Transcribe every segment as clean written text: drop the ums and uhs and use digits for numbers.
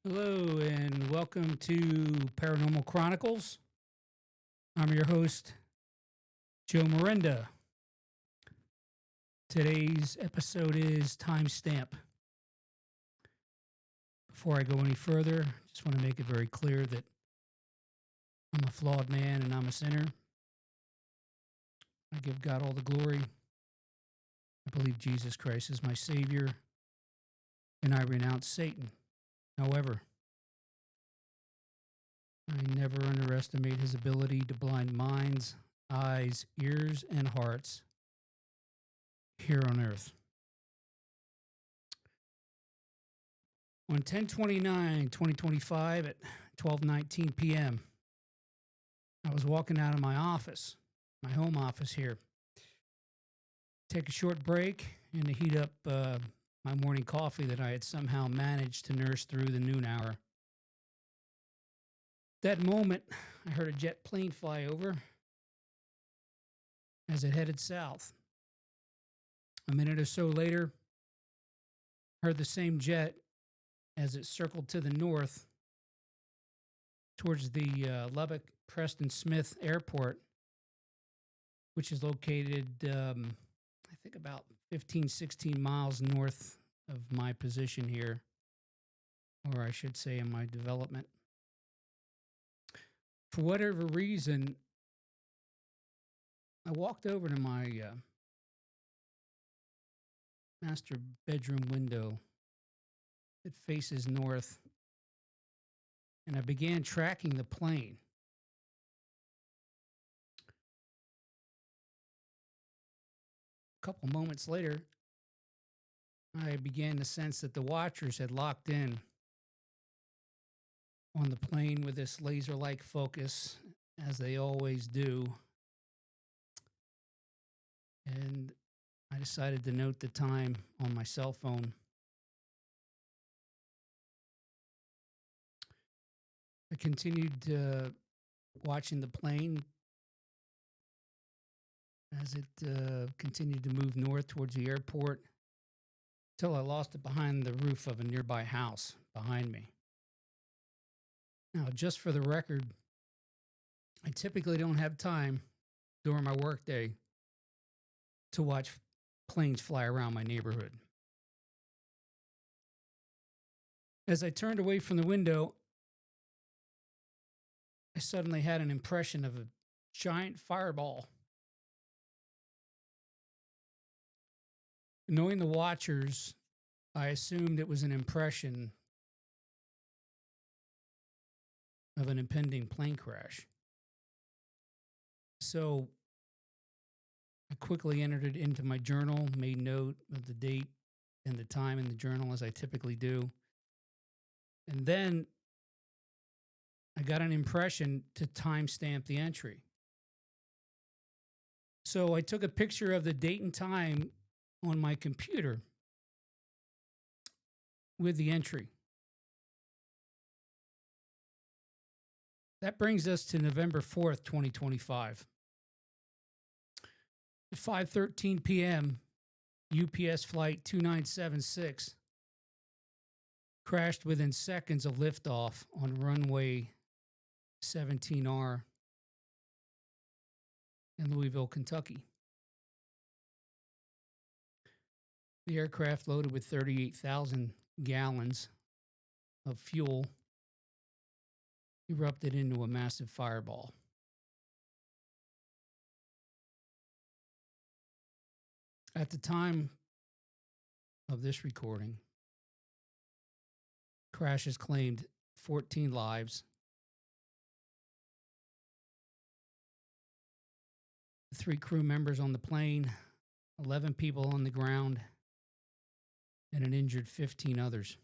Hello, and welcome to Paranormal Chronicles. I'm your host, Joe Miranda. Today's episode is timestamp. Before I go any further, I just want to make it very clear that I'm a flawed man and I'm a sinner. I give God all the glory. I believe Jesus Christ is my Savior, and I renounce Satan. However, I never underestimate his ability to blind minds, eyes, ears, and hearts here on earth. On 10/29/2025 at 12:19 p.m., I was walking out of my office, my home office here, take a short break and to heat up my morning coffee that I had somehow managed to nurse through the noon hour. That moment, I heard a jet plane fly over as it headed south. A minute or so later, heard the same jet as it circled to the north towards the Lubbock Preston Smith Airport, which is located, I think, about 15, 16 miles north of my position here, or I should say, in my development. For whatever reason, I walked over to my master bedroom window that faces north, and I began tracking the plane. A couple moments later, I began to sense that the watchers had locked in on the plane with this laser like focus, as they always do. And I decided to note the time on my cell phone. I continued watching the plane as it continued to move north towards the airport until I lost it behind the roof of a nearby house behind me. Now, just for the record, I typically don't have time during my workday to watch planes fly around my neighborhood. As I turned away from the window, I suddenly had an impression of a giant fireball. Knowing the watchers, I assumed it was an impression of an impending plane crash. So I quickly entered it into my journal, made note of the date and the time in the journal as I typically do. And then I got an impression to timestamp the entry. So I took a picture of the date and time on my computer with the entry. That brings us to November 4th, 2025. At 5:13 p.m., UPS flight 2976 crashed within seconds of liftoff on runway 17R in Louisville, Kentucky. The aircraft, loaded with 38,000 gallons of fuel, erupted into a massive fireball. At the time of this recording, crash has claimed 14 lives. The 3 crew members on the plane, 11 people on the ground, and an injured 15 others.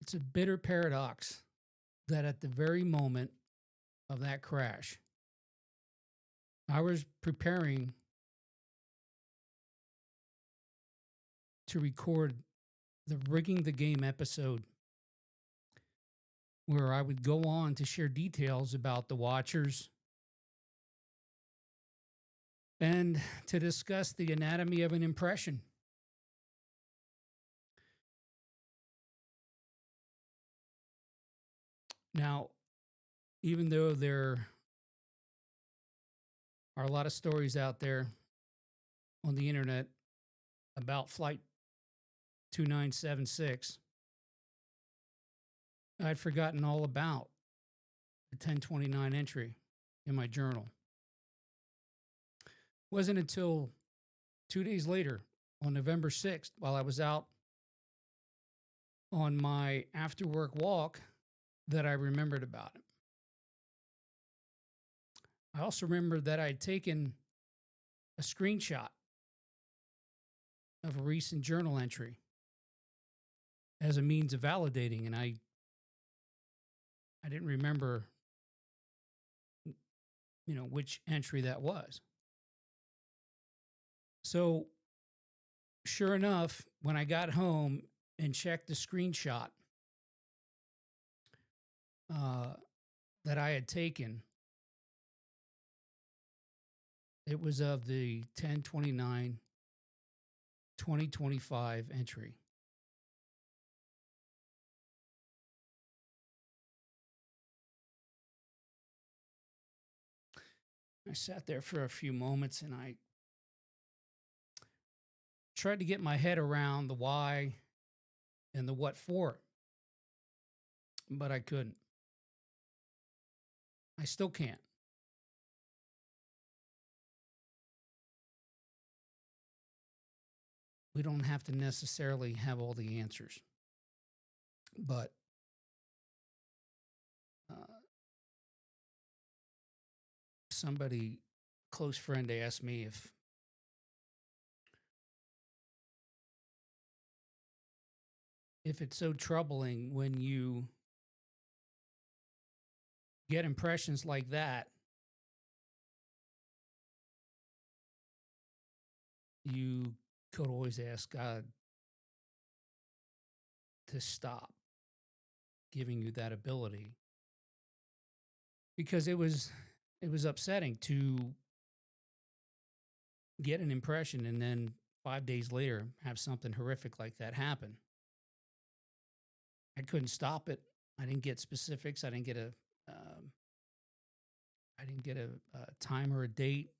It's a bitter paradox that at the very moment of that crash, I was preparing to record the Rigging the Game episode, where I would go on to share details about the watchers and to discuss the anatomy of an impression. Now, even though there are a lot of stories out there on the internet about Flight 2976, I'd forgotten all about the 1029 entry in my journal. It wasn't until 2 days later, on November 6th, while I was out on my after work walk, that I remembered about it. I also remembered that I'd taken a screenshot of a recent journal entry as a means of validating, and I didn't remember, which entry that was. So, sure enough, when I got home and checked the screenshot uh, that I had taken, it was of the 10/29/2025 entry. I sat there for a few moments and I tried to get my head around the why and the what for, but I couldn't. I still can't. We don't have to necessarily have all the answers, but uh, somebody, close friend, asked me if it's so troubling when you get impressions like that, you could always ask God to stop giving you that ability, because it was upsetting to get an impression and then 5 days later have something horrific like that happen. I couldn't stop it. I didn't get specifics. Um, I didn't get a time or a date.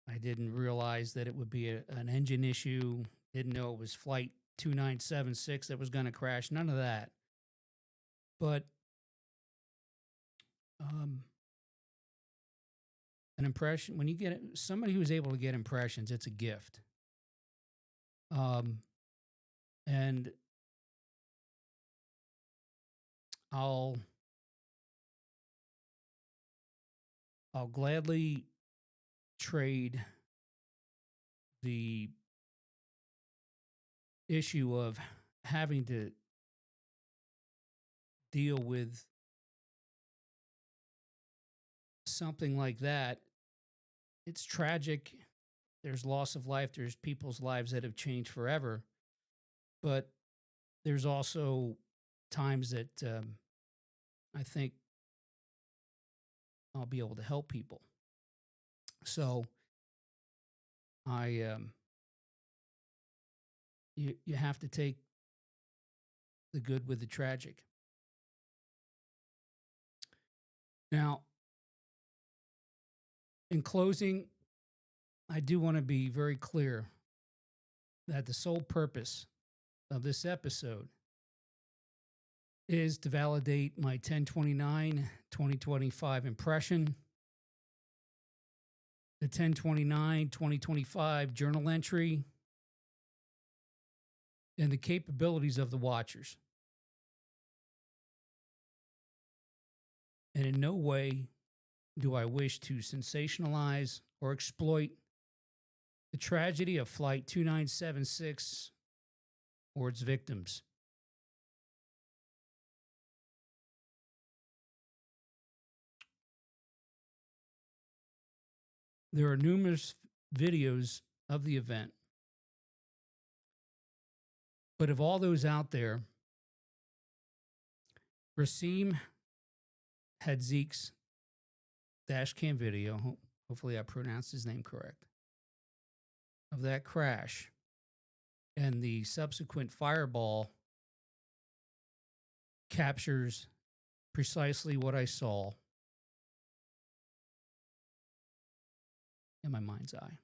I didn't realize that it would be an engine issue. Didn't know it was Flight 2976 that was going to crash. None of that. But um, an impression, when you get somebody who's able to get impressions, it's a gift. Um, and I'll I'll gladly trade the issue of having to deal with something like that. It's tragic. There's loss of life. There's people's lives that have changed forever. But there's also times that I think I'll be able to help people. So I you have to take the good with the tragic. Now, in closing, I do want to be very clear that the sole purpose of this episode is to validate my 10/29/2025 impression, the 10/29/2025 journal entry, and the capabilities of the watchers. And in no way do I wish to sensationalize or exploit the tragedy of Flight 2976 or its victims. There are numerous videos of the event, but of all those out there, Rasim had Zeke's dash cam video. Hopefully, I pronounced his name correct. Of that crash and the subsequent fireball captures precisely what I saw in my mind's eye.